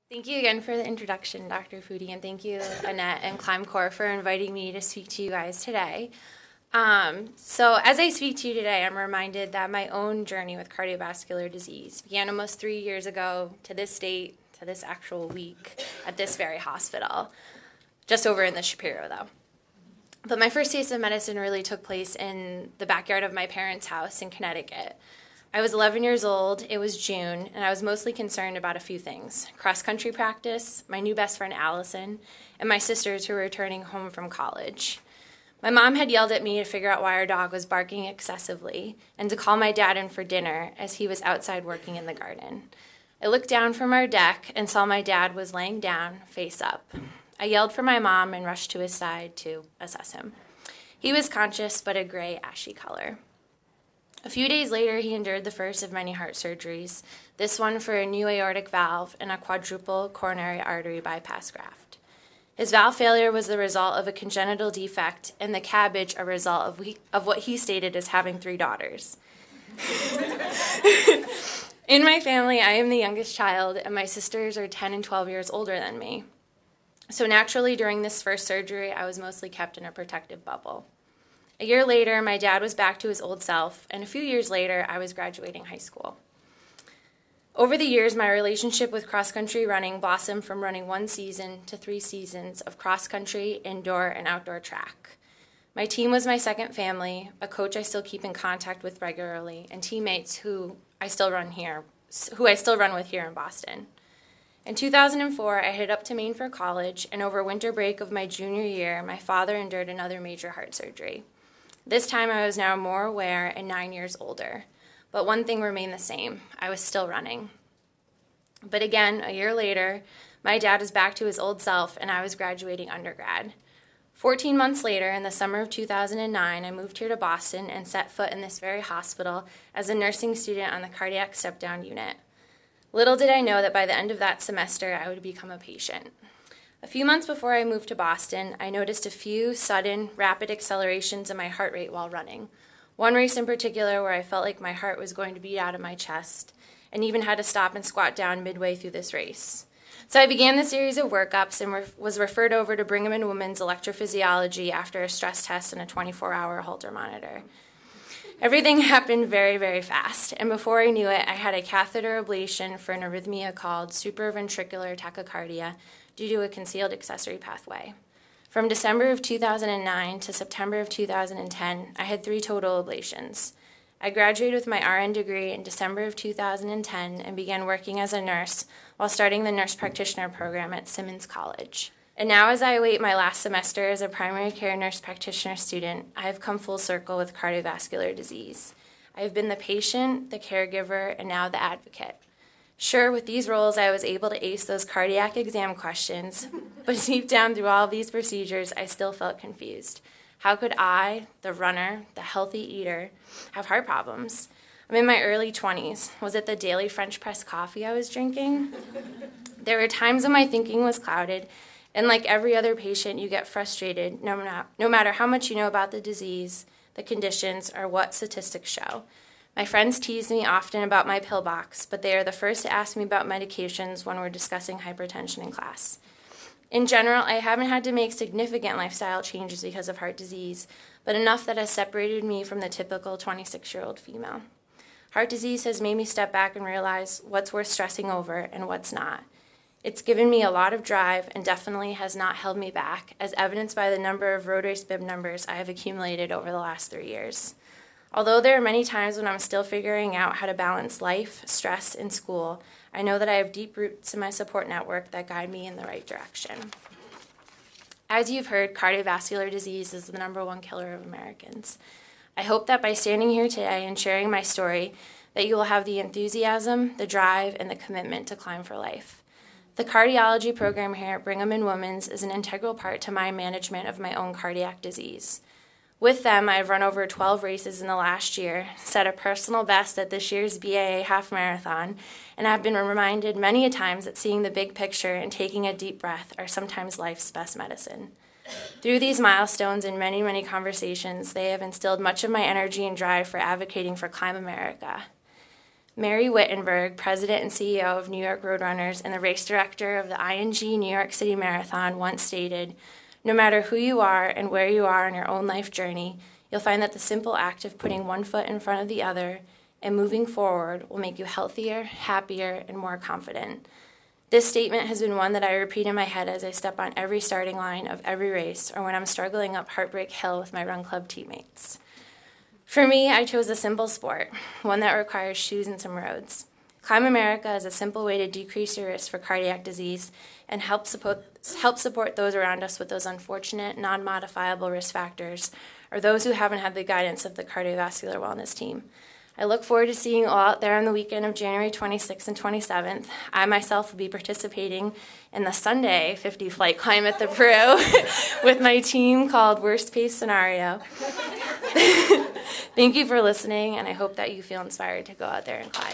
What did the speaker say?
Thank you again for the introduction, Dr. Foodie, and thank you, Annette and ClimbCorp, for inviting me to speak to you guys today. So as I speak to you today, I'm reminded that my own journey with cardiovascular disease began almost 3 years ago to this date, to this actual week, at this very hospital, just over in the Shapiro, though. But my first taste of medicine really took place in the backyard of my parents' house in Connecticut. I was 11 years old, it was June, and I was mostly concerned about a few things: cross-country practice, my new best friend Allison, and my sisters who were returning home from college. My mom had yelled at me to figure out why our dog was barking excessively and to call my dad in for dinner as he was outside working in the garden. I looked down from our deck and saw my dad was laying down, face up. I yelled for my mom and rushed to his side to assess him. He was conscious, but a gray, ashy color. A few days later, he endured the first of many heart surgeries, this one for a new aortic valve and a quadruple coronary artery bypass graft. His valve failure was the result of a congenital defect, and the cabbage a result of what he stated as having 3 daughters. In my family, I am the youngest child, and my sisters are 10 and 12 years older than me. So naturally, during this first surgery, I was mostly kept in a protective bubble. A year later, my dad was back to his old self, and a few years later, I was graduating high school. Over the years, my relationship with cross-country running blossomed from running 1 season to 3 seasons of cross-country, indoor, and outdoor track. My team was my second family, a coach I still keep in contact with regularly, and teammates who I still run with here in Boston. In 2004, I headed up to Maine for college, and over winter break of my junior year, my father endured another major heart surgery. This time I was now more aware and 9 years older. But one thing remained the same: I was still running. But again, a year later, my dad was back to his old self and I was graduating undergrad. 14 months later, in the summer of 2009, I moved here to Boston and set foot in this very hospital as a nursing student on the cardiac step-down unit. Little did I know that by the end of that semester, I would become a patient. A few months before I moved to Boston, I noticed a few sudden, rapid accelerations in my heart rate while running. One race in particular where I felt like my heart was going to beat out of my chest, and even had to stop and squat down midway through this race. So I began the series of workups and was referred over to Brigham and Women's electrophysiology after a stress test and a 24-hour Holter monitor. Everything happened very, very fast, and before I knew it, I had a catheter ablation for an arrhythmia called supraventricular tachycardia due to a concealed accessory pathway. From December of 2009 to September of 2010, I had 3 total ablations. I graduated with my RN degree in December of 2010 and began working as a nurse while starting the nurse practitioner program at Simmons College. And now, as I await my last semester as a primary care nurse practitioner student, I have come full circle with cardiovascular disease. I have been the patient, the caregiver, and now the advocate. Sure, with these roles, I was able to ace those cardiac exam questions, but deep down through all of these procedures, I still felt confused. How could I, the runner, the healthy eater, have heart problems? I'm in my early 20s. Was it the daily French press coffee I was drinking? There were times when my thinking was clouded, and like every other patient, you get frustrated no matter how much you know about the disease, the conditions, or what statistics show. My friends tease me often about my pill box, but they are the first to ask me about medications when we're discussing hypertension in class. In general, I haven't had to make significant lifestyle changes because of heart disease, but enough that has separated me from the typical 26-year-old female. Heart disease has made me step back and realize what's worth stressing over and what's not. It's given me a lot of drive and definitely has not held me back, as evidenced by the number of road race bib numbers I have accumulated over the last 3 years. Although there are many times when I'm still figuring out how to balance life, stress, and school, I know that I have deep roots in my support network that guide me in the right direction. As you've heard, cardiovascular disease is the #1 killer of Americans. I hope that by standing here today and sharing my story, that you will have the enthusiasm, the drive, and the commitment to climb for life. The cardiology program here at Brigham and Women's is an integral part to my management of my own cardiac disease. With them, I've run over 12 races in the last year, set a personal best at this year's BAA half marathon, and have been reminded many a times that seeing the big picture and taking a deep breath are sometimes life's best medicine. Through these milestones and many, many conversations, they have instilled much of my energy and drive for advocating for ClimbAmerica. Mary Wittenberg, president and CEO of New York Roadrunners and the race director of the ING New York City Marathon, once stated, "No matter who you are and where you are in your own life journey, you'll find that the simple act of putting one foot in front of the other and moving forward will make you healthier, happier, and more confident." This statement has been one that I repeat in my head as I step on every starting line of every race or when I'm struggling up Heartbreak Hill with my run club teammates. For me, I chose a simple sport, one that requires shoes and some roads. ClimbAmerica is a simple way to decrease your risk for cardiac disease and help support those around us with those unfortunate, non-modifiable risk factors or those who haven't had the guidance of the cardiovascular wellness team. I look forward to seeing you all out there on the weekend of January 26th and 27th. I myself will be participating in the Sunday 50 flight climb at the Peru with my team called Worst Case Scenario. Thank you for listening, and I hope that you feel inspired to go out there and climb.